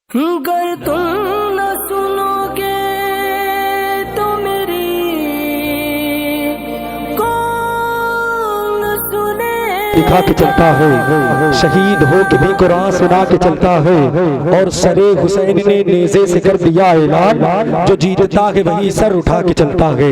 गर तुम न सुनोगे तो मेरी कौन सुने। दिखा के चलता है, शहीद हो के भी कुरान सुना के चलता है। और सरे हुसैन ने नेज़े से कर दिया ऐलान, जो जीतता है वही सर उठा के चलता है।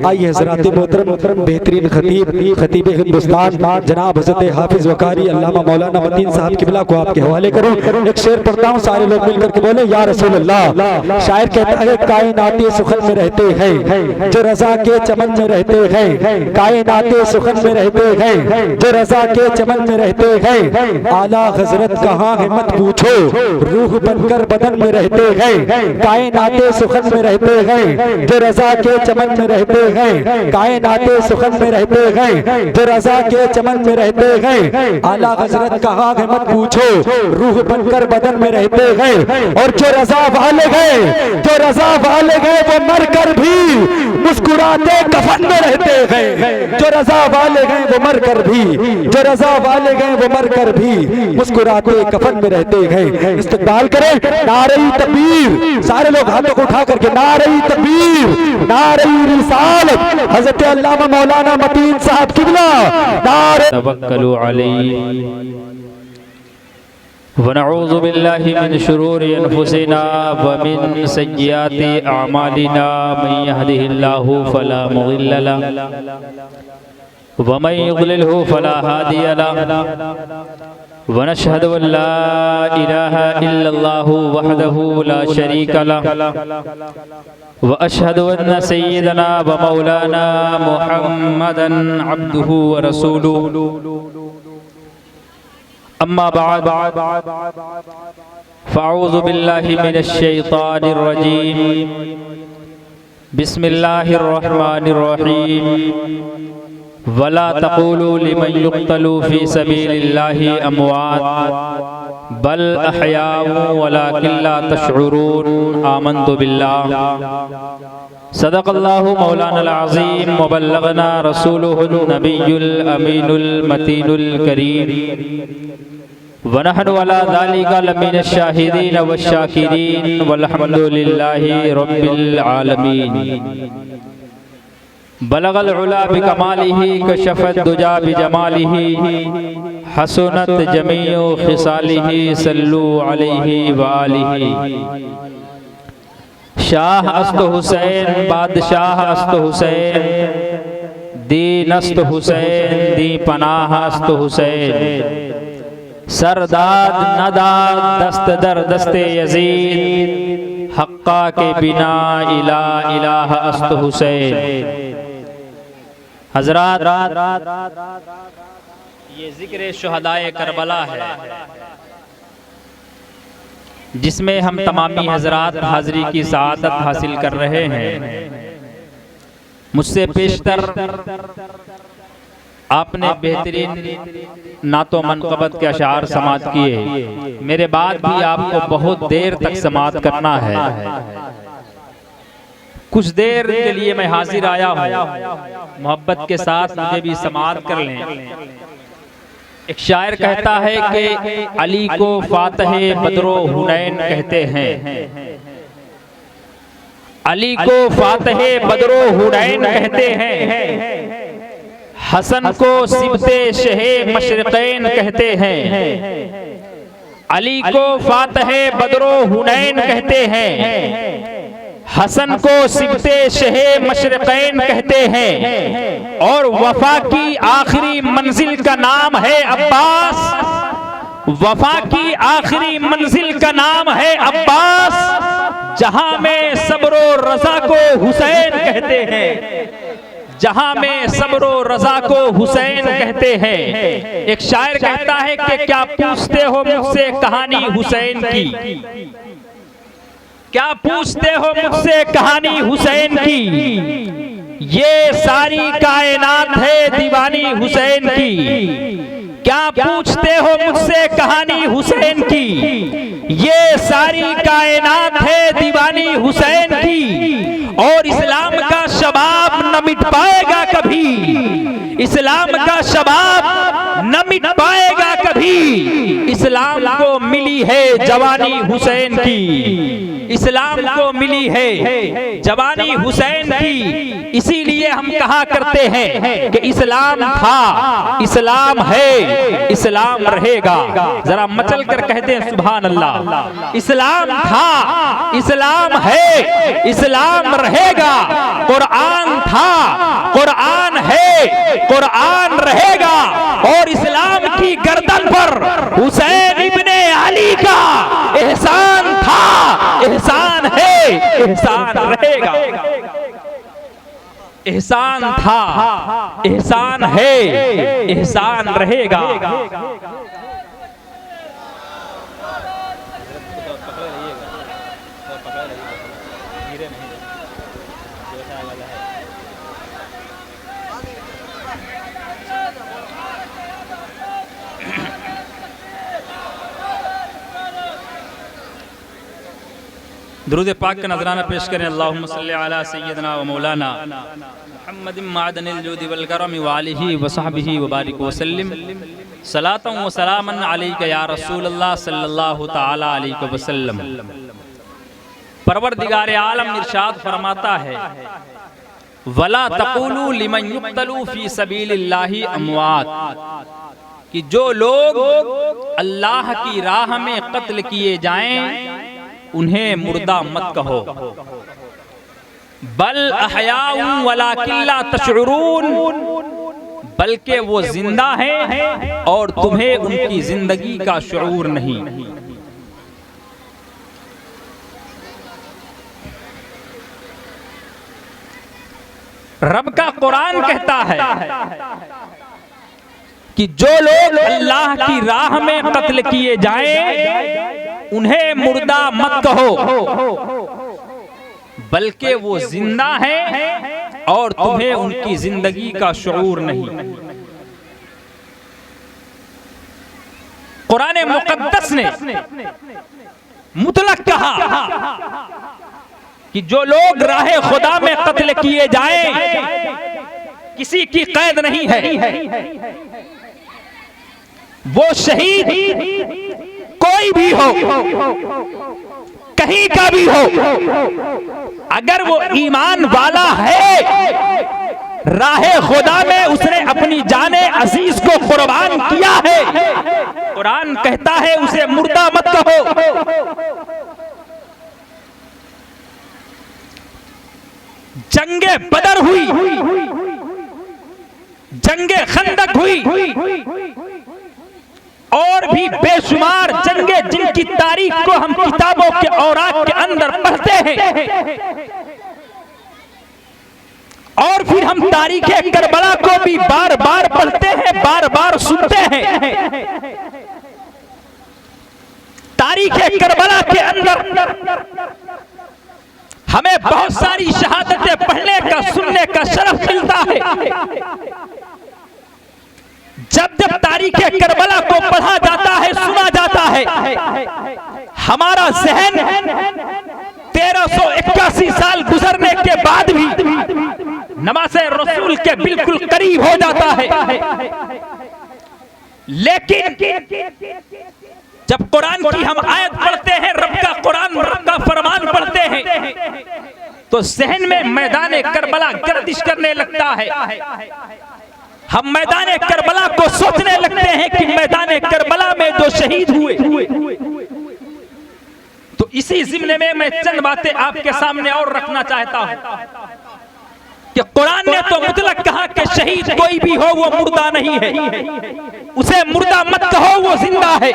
आइए हज़रात मोहतरम बेहतरीन खतीब हिंदुस्तान जनाब हज़रत हाफिज वकारी अल्लामा मौलाना मतीन साहब किबला को आपके हवाले करो। एक शेर पढ़ता हूँ, सारे लोग मिलकर के बोले या रसूल अल्लाह। शायर कहता है कायनाते सुखन में रहते हैं जो रज़ा के चमन में रहते हैं, कायनाते सुखन में रहते हैं जो रज़ा के चमन में रहते हैं। आला हजरत कहाँ है मत पूछो, रूह बनकर बदन में रहते हैं। कायनाते सुखन में रहते हैं जो रज़ा के चमन में रहते हैं, कायनाते सुखन में रहते हैं जो रज़ा के चमन में रहते हैं। आला हजरत कहाँ है मत पूछो, रूह बनकर बदन में रहते हैं। और जो रज़ा वाले हैं, जो रज़ा वाले हैं वो मर कर भी मुस्कुराते कफन में रहते हैं। जो रज़ा वाले हैं वो मर कर भी, जो रज़ा वाले हैं वो मर कर भी मुस्कुराते कफन में रहते हैं। इस्तकबाल करें नारे तकबीर, सारे लोग हाथों को उठा करके नारे तकबीर, नारे रिसालत, हज़रत अल्लामा मौलाना मतीन साहब किबला नारे तवक्कलु अलैहि व नऊज़ु बिल्लाहि मिन शुरूरि अनफुसिना व मिन सय्यिआति अअमालिना मन यहदिहिल्लाहु फला मुज़िल्ल लहु व मन युज़लिलहु फला हादिय लहु व नशहदु अन ला इलाहा इल्लल्लाहु वहदहु ला शरीका लहु व अशहदु अन्न सय्यदना व मौलाना मुहम्मदन अब्दुहु व रसूलुहु। अम्मा बाद फ़अऊज़ु बिल्लाहि मिनश शैतानिर रजीम। बिस्मिल्लाहिर रहमानिर रहीम। वला तक़ूलू लिमन युक़्तलू फ़ी सबीलिल्लाहि अमवात बल अहयाउ वलाकिन ला तशऊरून। आमन्तु बिल्लाह सदक़ल्लाहु मौलानल अज़ीम व बल्लगना रसूलुहुन नबियुल अमीनुल मतीनुल करीम व नहनु अला ज़ालिका लमिनश शाहिदीन वश्शाकिरीन वल्हम्दुलिल्लाहि रब्बिल आलमीन। बलगल उला बिकमालिही कशफत दुजा बिजमालिही हसनत जमीउ खिसालिही सल्लु अलैहि व आलिही। शाह अस्त हुसैन बादशाह अस्त हुसैन, दीन अस्त हुसैन दी पनाह अस्त हुसैन। सरदाद नदाद दस्त दर दस्ते यजीद हक्का के बिना इला इलाह अस्त हुसैन। हजरात ये जिक्र शुहदाए करबला है जिसमें हम तमामी हजरात हाज़री की सआदत हासिल कर रहे हैं। मुझसे पेशतर आपने बेहतरीन नातो मनक़बत के अशार समात किए, मेरे बाद भी आपको बहुत देर तक समात करना है। कुछ देर के लिए मैं हाजिर आया हूँ, मोहब्बत के साथ मुझे भी समात कर लें। एक शायर कहता है कि अली को फातह बदरो हुनैन कहते हैं, अली को फातह बदरो हुनैन कहते हैं। हसन को सिबते शहे मशरिक़ैन कहते हैं, अली को फातह बदरो हुनैन कहते हैं। हसन को सिबते शहे मशरिक़ैन कहते हैं। और वफा की आखिरी मंजिल का नाम है अब्बास, वफा की आखिरी मंजिल का नाम है अब्बास। जहां में सब्रो रज़ा को हुसैन कहते हैं, जहां में सब्रो रज़ा को हुसैन कहते हैं। एक शायर कहता है कि क्या पूछते हो मुझसे कहानी हुसैन की, क्या पूछते हो मुझसे कहानी हुसैन की। ये सारी कायनात है दीवानी हुसैन की। क्या पूछते हो मुझसे कहानी हुसैन की, ये सारी कायनात है दीवानी हुसैन की। और इस्लाम का शबाब न मिट पाएगा कभी, इस्लाम का शबाब न मिट पाएगा कभी। इस्लाम को मिली है जवानी हुसैन की, इस्लाम को मिली है जवानी हुसैन की। इसीलिए हम कहा करते हैं कि इस्लाम था, इस्लाम है, इस्लाम रहेगा। जरा मचल कर कहते हैं सुभान अल्लाह। इस्लाम था, इस्लाम है, इस्लाम रहेगा। कुरान था, कुरान है, कुरान रहेगा। और इस्लाम की गर्दन पर हुसैन इब्ने अली का एहसान था, एहसान है, एहसान रहेगा। एहसान था, एहसान है, एहसान रहेगा। दुरूद पाक का नजराना पेश करें। अल्लाहुम्मा सल्ली अला सय्यदना व मौलाना मुहम्मदिन मादनिल जुदी वल करम व आलिहि व सहबिहि व बारिक व सल्लिम सलातन व सलामन अलैका या रसूलल्लाह सल्लल्लाहु तआला अलैहि वसल्लम। परवरदिगार आलम इरशाद फरमाता है, वला तक़ूलू लिमन युक़तलू फी सबीलिल्लाहि अमवात, कि जो लोग अल्लाह की राह में कत्ल किए जाएं उन्हें मुर्दा मत कहो। बल अहयाउन वलाकिन ला तशउरून, बल्कि वो जिंदा हैं और तुम्हें उनकी जिंदगी का शऊर नहीं। रब का कुरान कहता है कि जो लोग अल्लाह की राह में कत्ल किए जाएं उन्हें मुर्दा मत कहो, बल्कि वो जिंदा हैं और तुम्हें उनकी जिंदगी का शऊर नहीं। कुरान मुकद्दस ने मुतलक कहा कि जो लोग राह खुदा में कत्ल किए जाएं, किसी की कैद नहीं है, वो शहीद कोई भी हो, कहीं का भी हो, अगर वो ईमान वाला है, राह खुदा में उसने अपनी जाने अजीज को कुर्बान किया है, कुरान कहता है उसे मुर्दा मत कहो। जंगे बदर हुई, जंगे खंदक हुई और भी बेशुमार जंगे जिनकी तारीख को हम किताबों के औराक के अंदर पढ़ते हैं, और फिर हम तारीख करबला को भी बार बार पढ़ते हैं, बार बार सुनते हैं। तारीख करबला के अंदर हमें बहुत सारी शहादतें पढ़ने का, सुनने का शरफ मिलता है। जब जब तारीख करबला को पढ़ा जाता है, सुना जाता है, हमारा जहन 1381 साल गुजरने के बाद भी नमाज़े रसूल के बिल्कुल करीब हो जाता है। लेकिन जब कुरान की हम आयत पढ़ते हैं, रब का कुरान, रब का फरमान पढ़ते हैं, तो जहन में मैदान करबला गर्दिश करने लगता है। हम मैदान करबला को सोचने लगते हैं कि मैदान करबला में जो शहीद हुए। तो इसी ज़िम्ने में मैं चंद बातें आपके सामने और रखना चाहता हूं कि कुरान ने तो मुतलक कहा कि शहीद कोई भी हो वो मुर्दा नहीं है, उसे मुर्दा मत कहो, वो जिंदा है।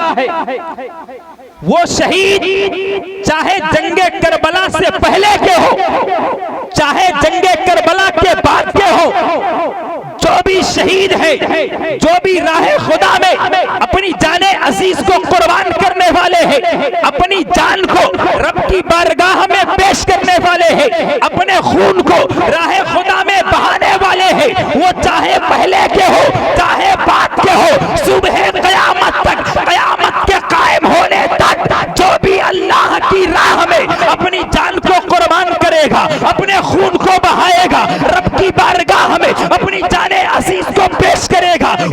वो शहीद चाहे जंगे करबला से पहले के हो, चाहे जंगे करबला के बाद के हो, जो भी शहीद है, जो भी राह खुदा में अपनी जाने अजीज को कुर्बान करने वाले हैं, अपनी जान को रब की बारगाह में पेश करने वाले हैं, अपने खून को राह खुदा में बहाने वाले हैं, वो चाहे पहले के हो, चाहे बाद के हो, सुबह कयामत तक, कयामत के कायम होने तक जो भी अल्लाह की राह में अपनी जान को कुर्बान करेगा, अपने खून को बहाएगा, रब की बारगाह में अपनी जाने अजीज को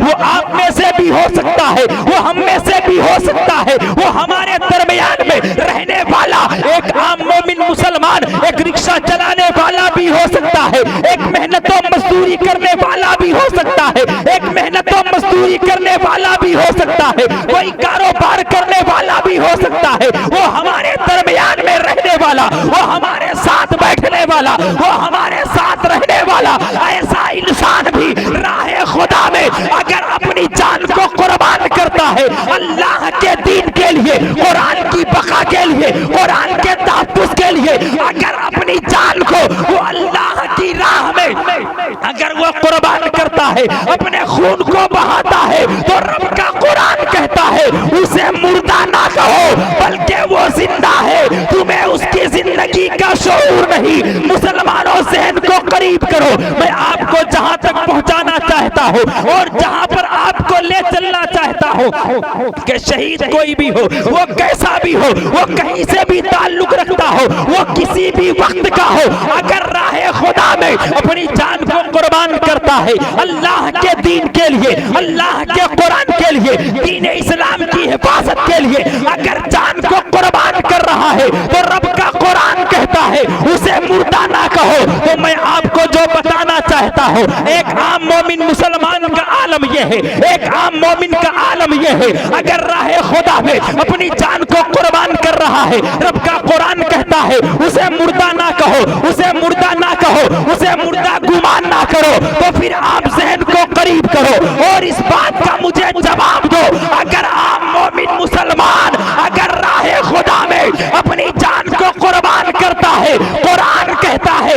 वो आप में से भी हो सकता है, वो हम में से भी हो सकता है, वो हमारे दरमियान में रहने वाला एक आम मोमिन मुसलमान, एक रिक्शा चलाने वाला भी हो सकता है, एक मेहनत और मजदूरी करने वाला भी हो सकता है, एक मेहनत और मजदूरी करने वाला भी हो सकता है, कोई कारोबार करने वाला भी हो सकता है, वो हमारे दरमियान में रहने वाला, वो हमारे साथ बैठने वाला, वो हमारे साथ रहने वाला ऐसा इंसान भी राह खुदा में अगर अपनी जान को कुर्बान करता है अल्लाह के दीन के लिए, कुरान की बका के लिए, कुरान के तहफ्फुज़ के लिए, अगर अपनी जान को वो अल्लाह की राह में अगर वो कुर्बान करता है, अपने खून को बहाता है, तो रब का कुरान कहता है उसे मुर्दा ना कहो बल्कि वो जिंदा है। तुम्हें उसकी जिंदगी का शऊर नहीं। मुसलमानों ज़हन को करीब करो। मैं आपको जहां तक पहुंचाना चाहता हूं और जहां पर आपको ले चलना चाहता हूं कि शहीद कोई भी हो, वो कैसा भी हो, वो कहीं से भी ताल्लुक रखता हो, वो किसी भी वक्त का हो, अगर राह खुदा में अपनी जान को कुर्बान करता है अल्लाह के दीन के लिए, अल्लाह के कुरान के लिए, दीन इस्लाम की हिफाजत के लिए अगर जान को कुर्बान कर रहा है तो रब का कुरान कहता है उसे मुर्दा ना कहो। तो मैं आपको जो बताना चाहता हूँ, एक आम मोमिन मुसलमान का आलम यह है, एक आम मोमिन का आलम यह है, अगर राह खुदा में अपनी जान को कुर्बान कर रहा है, रब का कुरान कहता है उसे मुर्दा ना कहो, उसे मुर्दा ना कहो, उसे मुर्दा गुमान ना करो। तो फिर आप ज़हन को करीब करो और इस बात का मुझे जवाब दो, अगर आम मोमिन मुसलमान अगर राह खुदा में अपनी जान को कुर्बान करता है, कुरान कहता है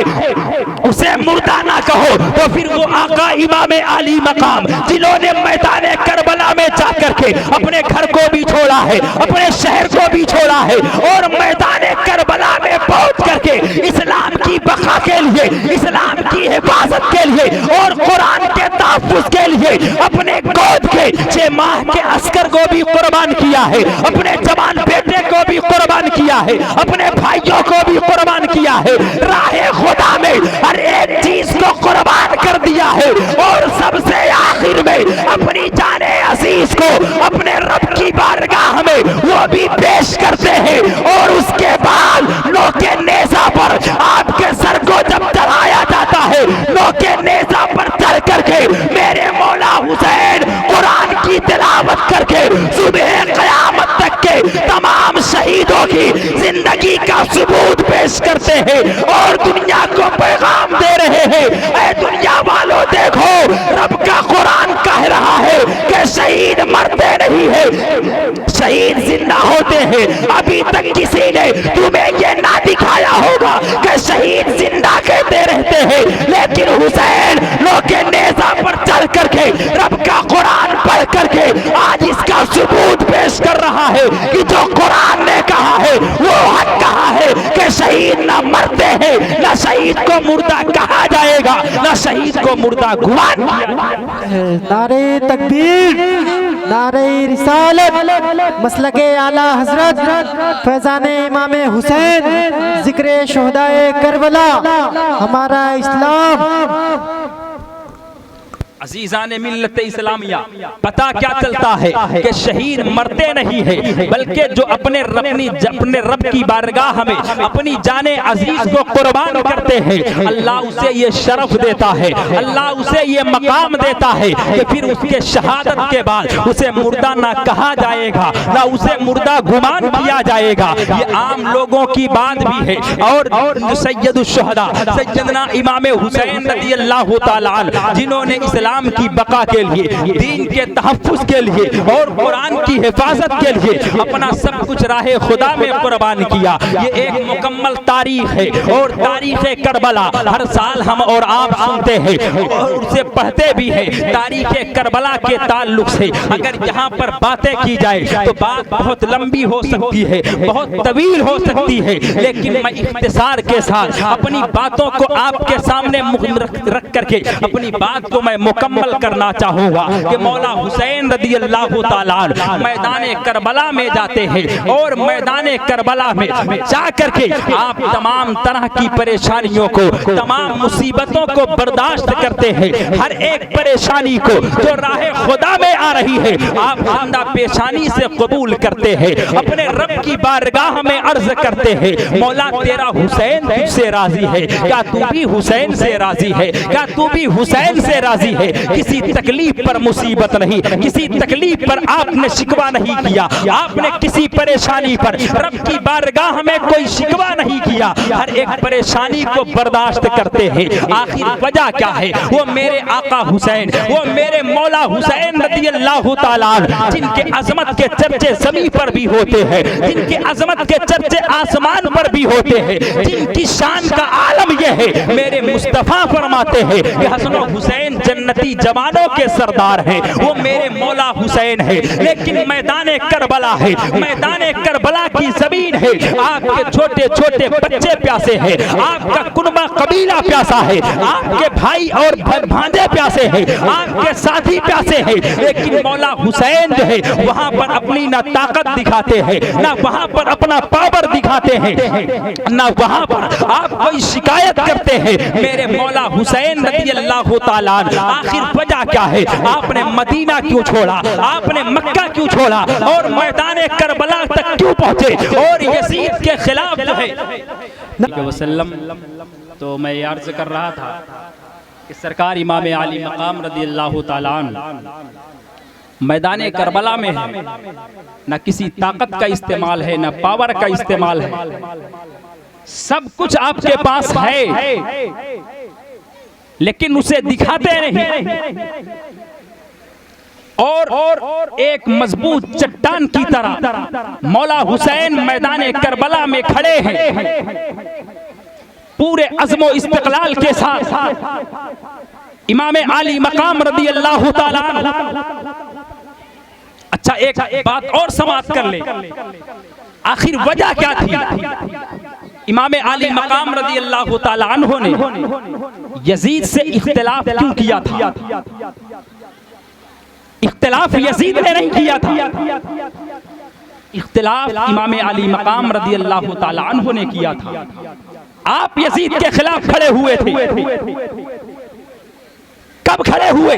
उसे मुर्दा ना कहो, तो फिर वो आका इमाम आली मकाम जिन्होंने मैदान करबला में जाकर के अपने घर को भी छोड़ा है, अपने शहर को भी छोड़ा है और मैदान करबला में पहुंच करके इस्लाम की बका के लिए, इस्लाम की हिफाजत के लिए और कुरान के तहफ्फुज़ के लिए अपने गोद के 6 माह के अस्कर को भी कुर्बान किया है, अपने जवान बेटे को भी कुर्बान किया है, अपने भाइयों को भी कुर्बान किया है, राह खुदा में हर एक चीज को कुर्बान कर दिया है और सबसे आखिर में अपनी जाने अजीज को अपने रब की बारगाह में वो भी पेश करते हैं और उसके बाद नोके नेज़ा पर आपके सर को जब चढ़ाया जाता है, नोके नेज़ा पर चढ़ करके मेरे मौला हुसैन कुरान की तिलावत करके सुबह क़यामत तक के तमाम शहीदों की जिंदगी का सबूत पेश करते हैं और दुनिया को पैगाम दे रहे हैं, ऐ दुनिया वालों देखो रब का कुरान कह रहा है कि शहीद मरते नहीं है, शहीद जिंदा होते हैं। अभी तक किसी ने तुम्हें ये ना दिखाया होगा कि शहीद जिंदा कहते रहते हैं, लेकिन हुसैन नोके नेज़ा पर चढ़ करके रब का कुरान पढ़ करके आज इसका सबूत पेश कर रहा है कि जो कुरान ने कहा है वो हक कहा है कि शहीद ना मरते हैं, ना शहीद को मुर्दा कहा जाएगा, ना शहीद को मुर्दा गुमान। नारे तकबीर, नारे रिसालत, मसलके आला हजरत फैजाने इमाम हुसैन, जिक्र शुहदाए करबला, हमारा इस्लाम। अजीज़ान मिल्लत इस्लामिया, पता क्या चलता है कि शहीद मरते नहीं है बल्कि जो अपने रब की बारगाह में अपनी जाने अजीज को कुर्बान करते हैं, अल्लाह उसे ये शरफ देता है, अल्लाह उसे ये मकाम देता है कि फिर उसके शहादत के बाद उसे मुर्दा ना कहा जाएगा, ना उसे मुर्दा गुमान किया जाएगा। ये आम लोगों की बात भी है और सैयदुश शुहदा सैयदना इमाम हुसैन रज़ियल्लाहु ताला अन्हु जिन्होंने इस्लाम की बका के लिए, दीन के तहफ्फुज़ के लिए और कुरान की हिफाजत के लिए अपना सब कुछ राह खुदा में कुर्बान किया। ये एक मुकम्मल तारीख है और तारीख करबला हर साल हम और आप सुनते हैं और उसे पढ़ते भी हैं। तारीख करबला के ताल्लुक से अगर यहाँ पर बातें की जाए तो बात बहुत लंबी हो सकती है, बहुत तवील हो सकती है, लेकिन मैं इख्तिसार के साथ अपनी बातों को आपके सामने रख करके अपनी बात को मैं मुकम्मल करना चाहूँगा कि मौला हुसैन रदी अल्लाह तआला अन्हु मैदान करबला में जाते हैं और मैदान करबला में जा करके आप तमाम तरह की परेशानियों को, तमाम मुसीबतों को बर्दाश्त करते हैं। हर एक परेशानी को जो राह खुदा में आ रही है आप बंदा पेशानी से कबूल करते हैं, अपने रब की बारगाह में अर्ज करते हैं, मौला तेरा हुसैन तुझसे राजी है, क्या तू भी हुसैन से राजी है, क्या तू भी हुसैन से राजी है। किसी तकलीफ पर मुसीबत नहीं, किसी तकलीफ पर आपने शिकवा नहीं किया, आपने किसी परेशानी पर रब की बारगाह में कोई शिकवा नहीं किया, हर एक परेशानी को बर्दाश्त करते हैं। आखिर वजह क्या है? वो मेरे आका हुसैन, वो मेरे मौला हुसैन रज़ी अल्लाह तआला अन्हु, जिनके अजमत के चर्चे ज़मीन पर भी होते हैं, जिनके अजमत के चर्चे आसमान पर भी होते हैं, जिनकी शान का आलम यह है। मेरे मुस्तफ़ा फरमाते हैं कि हसन हुसैन जन्नती जवानों के सरदार हैं, वो मेरे मौला हुसैन है। लेकिन मैदान करबला है, मैदान करबला की जमीन है, आपके छोटे छोटे बच्चे प्यासे हैं, आपका कुनबा कबीला प्यासा है, आपके भाई और भांजे प्यासे हैं, आपके साथी प्यासे हैं। लेकिन मौला हुसैन जो है वहां पर अपनी ना ताकत दिखाते हैं, ना वहां पर अपना पावर दिखाते हैं, ना वहां पर आप कोई शिकायत करते हैं। मेरे मौला हुसैन रज़ी अल्लाह तआला अन्हु, आखिर वजह क्या है? आपने मदीना क्यों छोड़ा, आपने मक्का क्यों छोड़ा और मैदान करबला तक क्यों पहुंचे और यजीद के खिलाफ जो है वसल्लम। तो मैं ये अर्ज कर रहा था कि सरकार इमाम आली मकाम रज़ी अल्लाह तआला अन्हु मैदान करबला में है, न किसी ताकत का इस्तेमाल है, न पावर का इस्तेमाल है, सब कुछ आपके पास है लेकिन उसे दिखाते नहीं। और एक मजबूत चट्टान की तरह मौला हुसैन मैदान करबला में खड़े हैं, पूरे अज़्म व इस्तिक़लाल के साथ इमाम आली मकाम रज़ी अल्लाह तआला अन्हु। अच्छा, एक बात और समाप्त कर ले, आखिर वजह क्या थी? इमाम आली मकाम रज़ी अल्लाह तआला अन्हु ने यजीद से इख्तिलाफ क्यों किया था? इख्तिलाफ यजीद ने नहीं किया था, इख्तिलाफ इमाम आली मकाम रज़ी अल्लाह तआला अन्हु ने किया था। आप यजीद के खिलाफ खड़े हुए थे। कब खड़े हुए?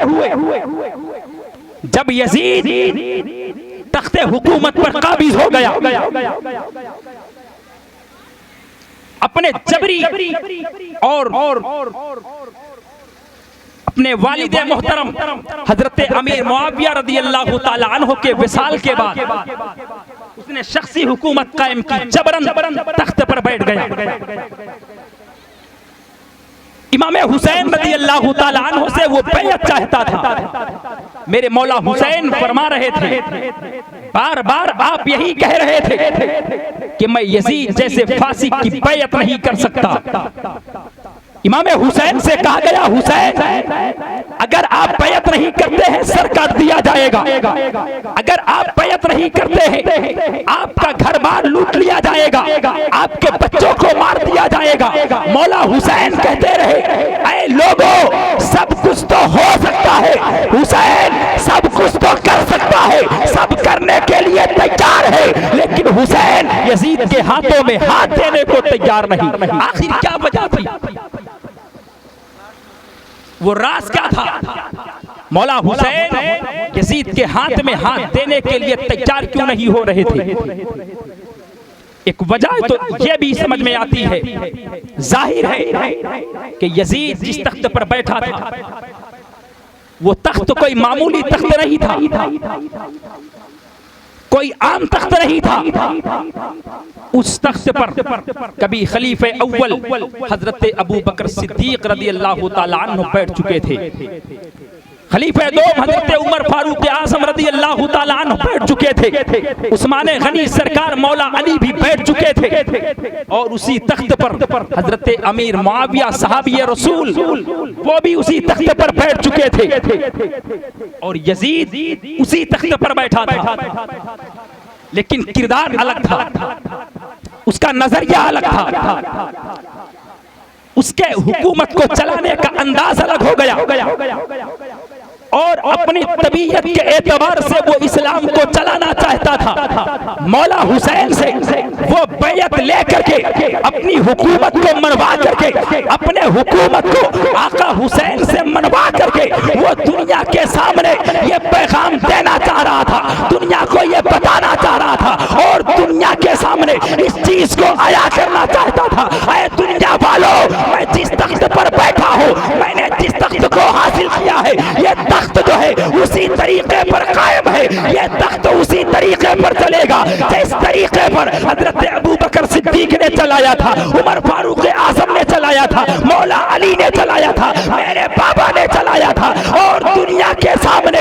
जब यजीद तख्ते हुकूमत पर काबिज हो गया, अपने जबरी और अपने वालिद मोहतरम हजरत अमीर मुआविया रज़ी अल्लाह तआला अन्हु के विसाल के बाद उसने शख्सी हुकूमत कायम की, जबरन तख्त पर बैठ गया। इमाम हुसैन रज़ी अल्लाह तआला अन्हु से वो बैअत चाहता था। मेरे मौला हुसैन फरमा रहे थे, बार बार आप यही कह रहे थे कि मैं यजीद जैसे फासिक की बैअत नहीं कर सकता। इमाम हुसैन से कहा गया, हुसैन अगर आप बैअत नहीं करते हैं सर काट दिया जाएगा, अगर आप बैअत नहीं करते हैं आपका घर बार लूट लिया जाएगा, आपके बच्चों को मार दिया जाएगा। मौला हुसैन कहते रहे, ऐ लोगों सब कुछ तो हो सकता है, हुसैन सब कुछ तो कर सकता है, सब करने के लिए तैयार है, लेकिन हुसैन यजीद के हाथों में हाथ देने को तैयार नहीं। आखिर क्या वजह थी? वो राज क्या था? मौला हुसैन यजीद के हाथ में हाथ देने के लिए तैयार क्यों नहीं हो रहे थे? एक वजह तो ये भी समझ में आती है, जाहिर है कि यजीद जिस तख्त पर बैठा था वो तख्त कोई मामूली तख्त नहीं था, कोई आम तख्त नहीं था। उस तख्त पर कभी खलीफे अव्वल हजरत अबू बकर सिद्दीक रज़ी अल्लाह तआला अन्हु बैठ चुके थे, खलीफे दो हजरत उमर फारूक आज़म रज़ी अल्लाह तआला अन्हु बैठ चुके थे, उस्मान गनी सरकार मौला अली भी बैठ चुके थे, और उसी तख्त पर हजरत अमीर मुआविया सहाबी रसूल वो भी उसी तख्त पर बैठ चुके थे, और यजीद उसी तख्त पर बैठा था। लेकिन किरदार अलग था, उसका नजरिया अलग था, उसके हुकूमत को चलाने का अंदाज अलग हो गया। और अपनी तबीयत के एतबार से वो इस्लाम को चलाना चाहता था। मौला हुसैन से वो बैयत लेकर के अपनी हुकूमत को मनवा करके, अपने हुकूमत को आका हुसैन से मनवा करके वो दुनिया के सामने ये पैगाम देना चाह रहा था, दुनिया को ये बताना चाह रहा था और दुनिया के सामने इस चीज को आया करना चाहता था। ऐ दुनिया वालों, मैं जिस तख्त पर बैठा हूँ, मैंने जिस तख्त को हासिल किया है, ये तख्त जो है उसी तरीके पर कायम है, ये तख्त उसी तरीके पर चलेगा जिस तरीके पर हजरत अबू बकर सिद्दीक ने चलाया था, उमर फारूक आजम ने चलाया था, मौला अली ने चलाया था, मेरे बाबा ने चलाया था। और दुनिया के सामने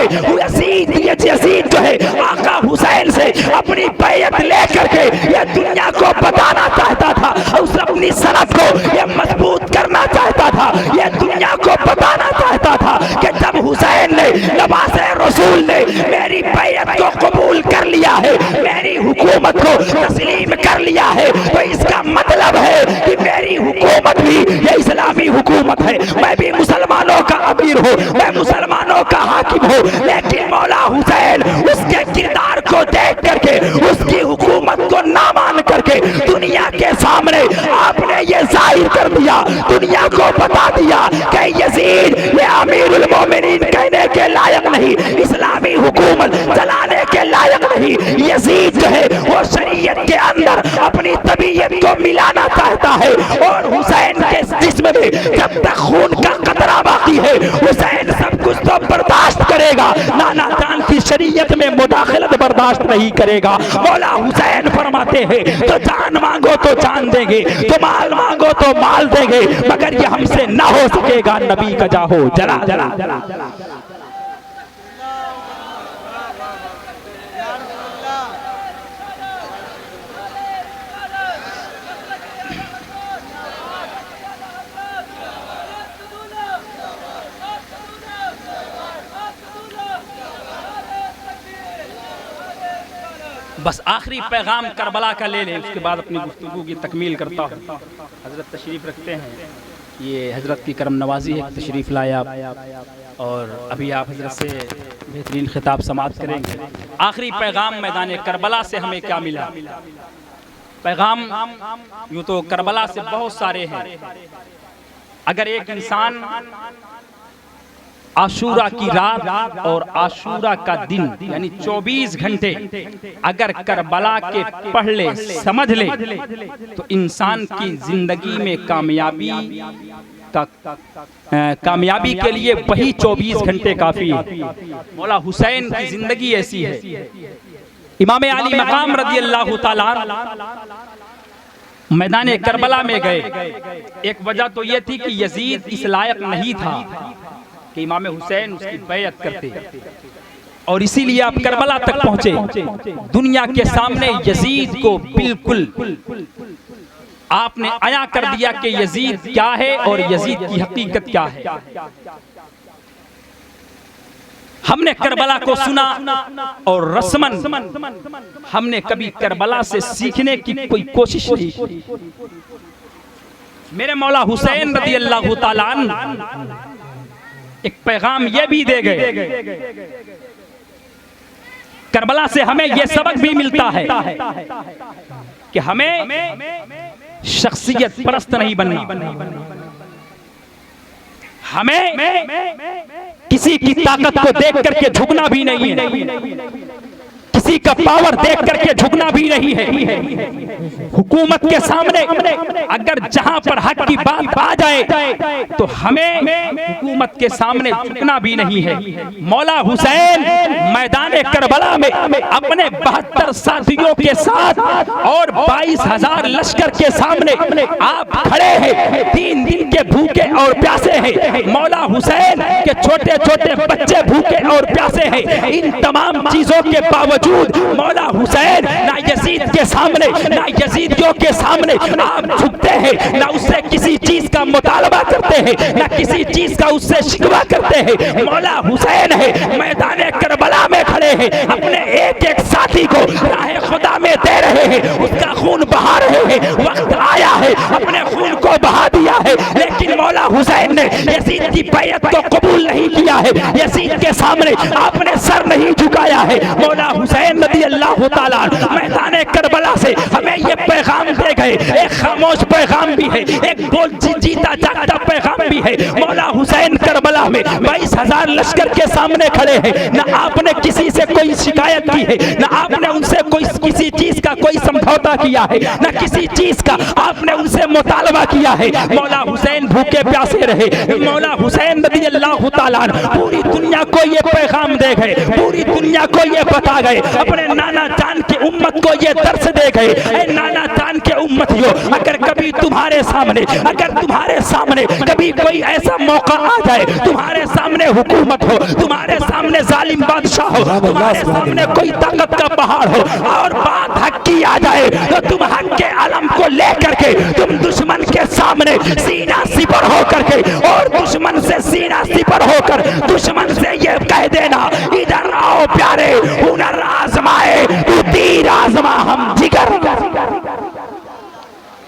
यजीद जो है आका हुसैन से अपनी बैयत लेकर के ये दुनिया को बताना चाहता था, उस अपनी सनद को ये मजबूत करना चाहता था, ये दुनिया को बताना चाहता था कि जब हुसैन ने, नवाज़े रसूल ने मेरी बैयत को कबूल कर लिया है, मेरी हुकूमत को तस्लीम कर लिया है, तो इसका मतलब है कि मेरी हुकूमत भी ये इस्लामी हुकूमत है, मैं भी मुसलमानों का अमीर हूँ, मैं मुसलमानों का हाकिम हूँ। लेकिन मौला हुसैन उसके किरदार को देख करके, उसकी हुकूमत को ना मान करके दुनिया के सामने आपने ये जाहिर कर दिया, दुनिया को बता दिया कि यजीद ये अमीरुल मोमिनीन कहने के लायक नहीं, इस्लामी हुकूमत चलाने के लायक नहीं। यजीद जो है वो शरीयत के अंदर अपनी तबीयत को मिलाना चाहता है और हुसैन के जिस्म में जब तक खून का कतरा बाकी है, हुसैन सब कुछ तो बर्दाश्त करेगा, नाना जान की शरीयत में मुदाखलत बर्दाश्त नहीं करेगा। मौला हुसैन फरमाते हैं तो जान मांगो तो जान देंगे, तो माल मांगो तो माल देंगे, मगर ये हमसे ना हो सकेगा नबी का जाहो जला जला जला। बस आखिरी पैगाम करबला का ले लें, उसके बाद अपनी गुफ्तगू की तकमील करता हूँ। हजरत तशरीफ़ रखते हैं, ये हजरत की करम नवाजी है, तशरीफ़ लाया और अभी आप हजरत से बेहतरीन खिताब समाप्त करेंगे। आखिरी पैगाम मैदान करबला से हमें क्या मिला? पैगाम यूँ तो करबला से बहुत सारे हैं। अगर एक इंसान आशूरा की रात और आशूरा का दिन यानी 24 घंटे अगर करबला के पढ़ ले, समझ ले, तो इंसान की जिंदगी में कामयाबी के लिए वही 24 घंटे काफी है। मौला हुसैन की जिंदगी ऐसी है। इमाम अली मकाम रज़ी अल्लाह ताला मैदान करबला में गए। एक वजह तो यह थी कि यजीद इस लायक नहीं था कि इमाम हुसैन उसकी बैयत करते, और इसीलिए आप करबला तक पहुंचे। दुनिया के सामने यजीद को बिल्कुल आपने आया कर दिया कि यजीद क्या है और यजीद की हकीकत क्या है। हमने करबला को सुना और रस्मन हमने कभी करबला से सीखने की कोई कोशिश नहीं की। मेरे मौला हुसैन रज़ी अल्लाह ताला अन्हु एक पैगाम ये भी दे गए, करबला से हमें यह सबक भी मिलता है कि हमें शख्सियत परस्त नहीं बनना, हमें किसी की ताकत को देख करके झुकना भी नहीं है, किसी का पावर देख करके झुकना भी नहीं है। हुकूमत के सामने अगर जहां पर हक की बात आ जाए तो हमें हुकूमत के सामने झुकना भी नहीं है। मौला हुसैन मैदान करबला में अपने 72 साथियों के साथ और 22,000 लश्कर के सामने आप खड़े हैं, 3 दिन के भूखे और प्यासे हैं। मौला हुसैन के छोटे छोटे बच्चे भूखे और प्यासे हैं। इन तमाम चीजों के बावजूद मौला हुसैन ना यजीद के सामने, ना यजीदियों के सामने आप झुकते हैं, ना उससे किसी चीज का मुतालबा करते हैं, ना किसी चीज का उससे शिकवा करते हैं। मौला हुसैन है मैदान करबला में खड़े हैं, अपने एक एक साथी को राह खुदा में दे रहे हैं, उसका खून बहा रहे हैं। वक्त आया है, अपने खून को बहा दिया है, लेकिन मौला हुसैन ने यजीद की बैयत को कबूल नहीं किया है। यजीद के सामने आपने सर नहीं झुकाया है। मौला हुसैन रज़ी अल्लाह तआला मैदान करबला से हमें ये पैगाम दे गए। एक खामोश पैगाम भी है, एक बोल जीता जागता पैगाम भी है। मौला हुसैन करबला में 22,000 लश्कर के सामने खड़े हैं। न आपने किसी से कोई शिकायत की है, न आपने उनसे कोई किसी चीज का कोई समझौता किया है, न किसी चीज का आपने उनसे मुतालबा किया है। मौला हुसैन भूखे प्यासे रहे। मौला हुसैन रज़ी अल्लाह तआला पूरी दुनिया को ये पैगाम दे गए, पूरी दुनिया को ये बता गए, अपने नाना जान की उम्मत को ये दर्श दे गए। ऐ नाना जान के उम्मतियों, अगर कभी तुम्हारे सामने कभी कोई ऐसा मौका आ जाए, तुम्हारे सामने हुकूमत हो, तुम्हारे सामने जालिम बादशाह हो, तुम्हारे सामने कोई ताकत का पहाड़ हो और बात हक की आ जाए, तो तुम हक के अलम को लेकर के तुम दुश्मन के सामने सीना सिपर होकर के और दुश्मन से सीना सिपर होकर दुश्मन से ये कह देना, इधर आओ प्यारे, हुनर आजमाए तू तीर आजमा हम जिगर।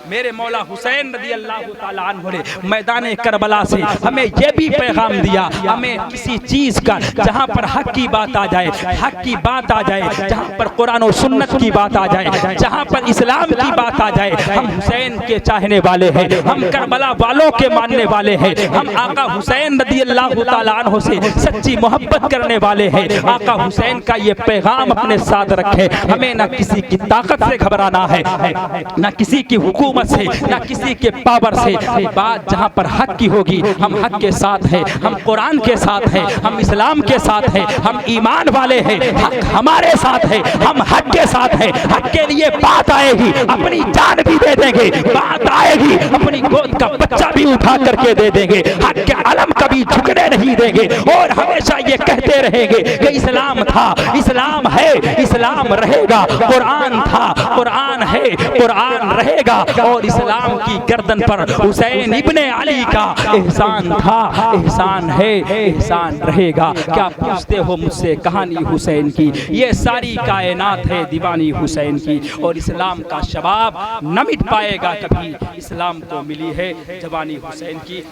मेरे मौला हुसैन रज़ी अल्लाह तआला अन्हु ने मैदान करबला से हमें यह भी पैगाम दिया, हमें किसी चीज का जहाँ पर हक की बात आ जाए, हक की बात आ जाए, जहाँ पर कुरान और सुन्नत की बात आ जाए, जहाँ पर इस्लाम की बात आ जाए, हम हुसैन के चाहने वाले हैं, हम करबला वालों के मानने वाले हैं, हम आका हुसैन रज़ी अल्लाह तआला अन्हु से सच्ची मोहब्बत करने वाले हैं। आका हुसैन का ये पैगाम अपने साथ रखे, हमें न किसी की ताकत से घबराना है, न किसी की हुकूमत से, ना किसी के पावर से। बात जहाँ पर हक की होगी, हम हक के साथ हैं, हम कुरान के साथ हैं, हम इस्लाम के साथ हैं, हम ईमान वाले हैं, हक हमारे साथ है, हम हक के साथ हैं। हक के लिए बात आएगी, अपनी जान भी दे देंगे, बात आएगी, अपनी गोद का बच्चा भी उठा करके दे देंगे। हक के अलम कभी झुकने नहीं देंगे और हमेशा ये कहते रहेंगे कि इस्लाम था, इस्लाम है, इस्लाम रहेगा, कुरान था, कुरान है, कुरान रहेगा और इस्लाम की गर्दन पर हुसैन इब्ने अली का एहसान था, एहसान है, एहसान रहेगा। क्या पूछते हो मुझसे कहानी हुसैन की? ये सारी कायनात है दीवानी हुसैन की और इस्लाम का शबाब न मिट पाएगा कभी। इस्लाम को मिली है जवानी हुसैन की।